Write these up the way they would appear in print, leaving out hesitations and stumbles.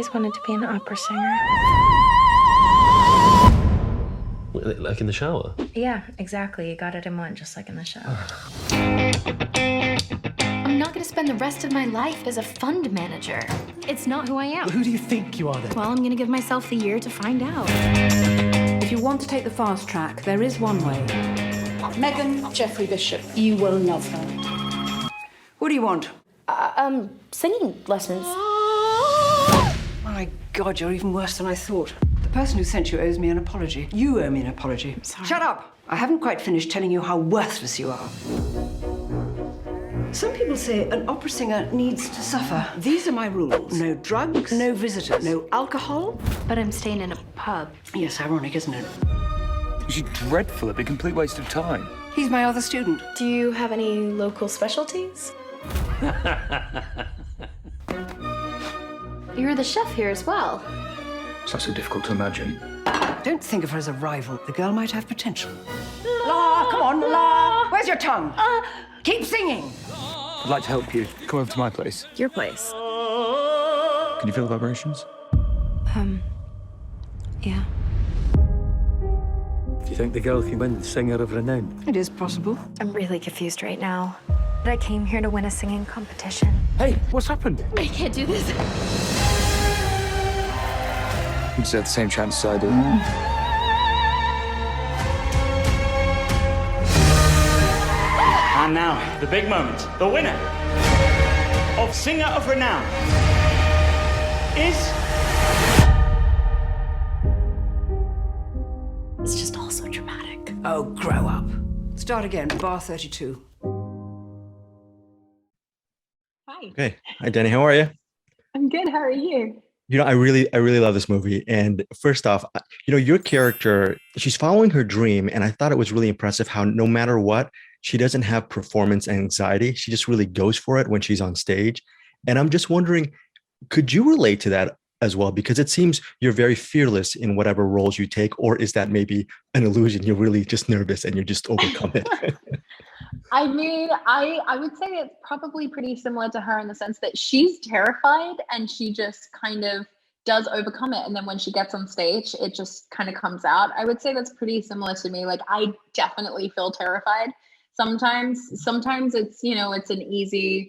always wanted to be an opera singer. Like in the shower? Yeah, exactly. You got it in one, just like in the shower. I'm not gonna spend the rest of my life as a fund manager. It's not who I am. Who do you think you are then? Well, I'm gonna give myself the year to find out. If you want to take the fast track, there is one way. Megan Jeffrey Bishop, you will love her. What do you want? Singing lessons. My God, you're even worse than I thought. The person who sent you owes me an apology. You owe me an apology. Sorry. Shut up! I haven't quite finished telling you how worthless you are. Some people say an opera singer needs to suffer. These are my rules. No drugs, no visitors, no alcohol. But I'm staying in a pub. Yes, ironic, isn't it? She's dreadful. It'd be a complete waste of time. He's my other student. Do you have any local specialties? You're the chef here as well. It's not so difficult to imagine. Don't think of her as a rival. The girl might have potential. La, come on, La. Where's your tongue? Keep singing. I'd like to help you. Come over to my place. Your place. Can you feel the vibrations? Yeah. Do you think the girl can win singer of renown? It is possible. I'm really confused right now. But I came here to win a singing competition. Hey, what's happened? I can't do this. You just had the same chance as I did. And now, the big moment. The winner of Singer of Renown is... It's just all so dramatic. Oh, grow up. Start again, bar 32. Hi. Okay. Hi, Danny. How are you? I'm good. How are you? You know, I really love this movie. And first off, your character, she's following her dream. And I thought it was really impressive how no matter what, she doesn't have performance anxiety. She just really goes for it when she's on stage. And I'm just wondering, could you relate to that as well? Because it seems you're very fearless in whatever roles you take, or is that maybe an illusion? You're really just nervous and you just overcome it. I mean, I would say it's probably pretty similar to her in the sense that she's terrified and she just kind of does overcome it. And then when she gets on stage, it just kind of comes out. I would say that's pretty similar to me. Like, I definitely feel terrified. Sometimes it's, it's an easier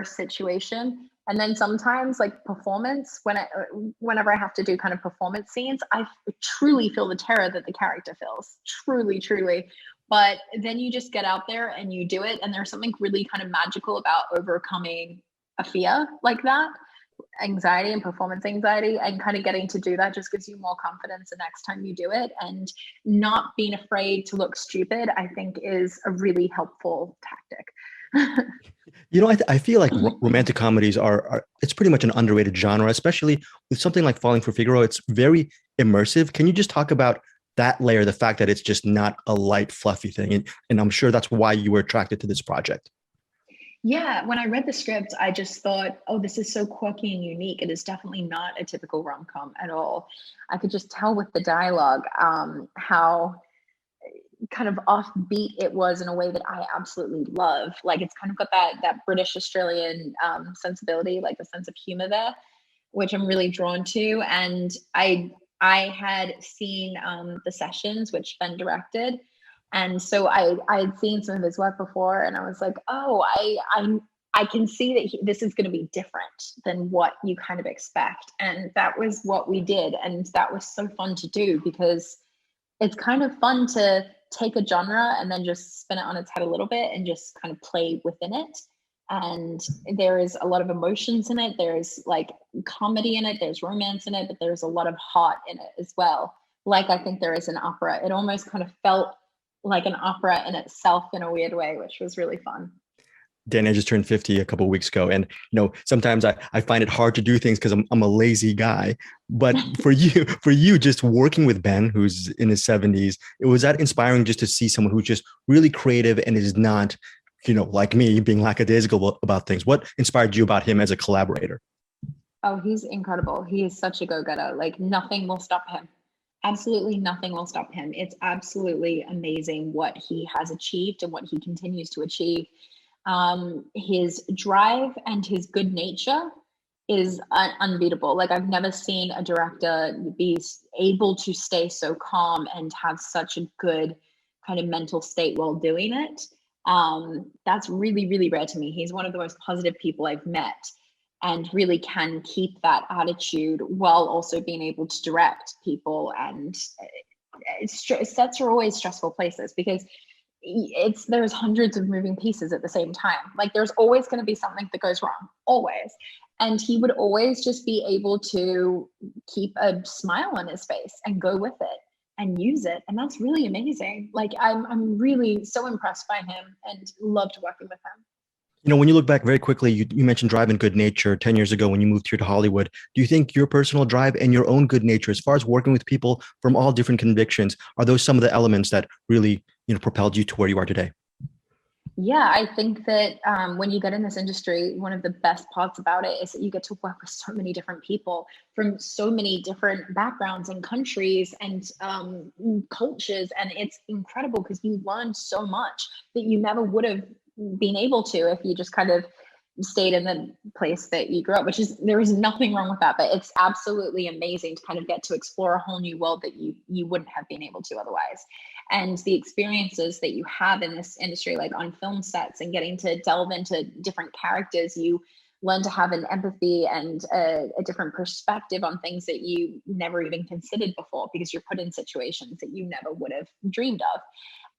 situation. And then sometimes, like, performance, whenever I have to do kind of performance scenes, I truly feel the terror that the character feels. Truly, truly. But then you just get out there and you do it. And there's something really kind of magical about overcoming a fear like that, anxiety and performance anxiety, and kind of getting to do that just gives you more confidence the next time you do it. And not being afraid to look stupid, I think, is a really helpful tactic. I feel like romantic comedies are it's pretty much an underrated genre, especially with something like Falling for Figaro. It's very immersive. Can you just talk about that layer, the fact that it's just not a light, fluffy thing? And I'm sure that's why you were attracted to this project. Yeah, when I read the script, I just thought, oh, this is so quirky and unique. It is definitely not a typical rom-com at all. I could just tell with the dialogue how kind of offbeat it was in a way that I absolutely love. Like, it's kind of got that British Australian sensibility, like the sense of humor there, which I'm really drawn to. And I had seen The Sessions, which Ben directed. And so I had seen some of his work before, and I was like, oh, I can see that this is going to be different than what you kind of expect. And that was what we did. And that was so fun to do, because it's kind of fun to take a genre and then just spin it on its head a little bit and just kind of play within it. And there is a lot of emotions in it. There's like comedy in it. There's romance in it, but there's a lot of heart in it as well. Like, I think there is an opera. It almost kind of felt like an opera in itself in a weird way, which was really fun. Danny, I just turned 50 a couple of weeks ago. And, sometimes I find it hard to do things because I'm a lazy guy. But for you, just working with Ben, who's in his 70s, was that inspiring just to see someone who's just really creative and is not, like me, being lackadaisical about things? What inspired you about him as a collaborator? Oh, he's incredible. He is such a go-getter. Like, nothing will stop him. Absolutely nothing will stop him. It's absolutely amazing what he has achieved and what he continues to achieve. His drive and his good nature is unbeatable. Like, I've never seen a director be able to stay so calm and have such a good kind of mental state while doing it. That's really, really rare to me. He's one of the most positive people I've met, and really can keep that attitude while also being able to direct people. And sets are always stressful places because there's hundreds of moving pieces at the same time. Like, there's always going to be something that goes wrong, always. And he would always just be able to keep a smile on his face and go with it and use it. And that's really amazing. Like, I'm really so impressed by him and loved working with him. You know, when you look back very quickly, you mentioned drive and good nature 10 years ago when you moved here to Hollywood. Do you think your personal drive and your own good nature, as far as working with people from all different convictions, are those some of the elements that really, propelled you to where you are today? Yeah, I think that when you get in this industry, one of the best parts about it is that you get to work with so many different people from so many different backgrounds and countries and cultures. And it's incredible because you learn so much that you never would have been able to if you just kind of stayed in the place that you grew up, there is nothing wrong with that, but it's absolutely amazing to kind of get to explore a whole new world that you wouldn't have been able to otherwise. And the experiences that you have in this industry, like on film sets and getting to delve into different characters, you learn to have an empathy and a different perspective on things that you never even considered before, because you're put in situations that you never would have dreamed of.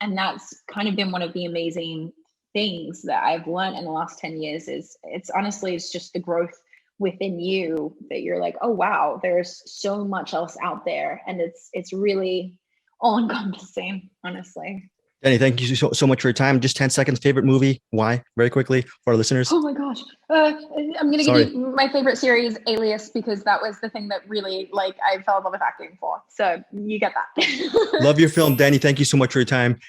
And that's kind of been one of the amazing things that I've learned in the last 10 years is it's just the growth within you that you're like, oh, wow, there's so much else out there. And it's really all encompassing, honestly. Danny, thank you so much for your time. Just 10 seconds, favorite movie. Why? Very quickly for our listeners. Oh my gosh. I'm going to give you my favorite series, Alias, because that was the thing that really, I fell in love with acting for. So you get that. Love your film, Danny. Thank you so much for your time.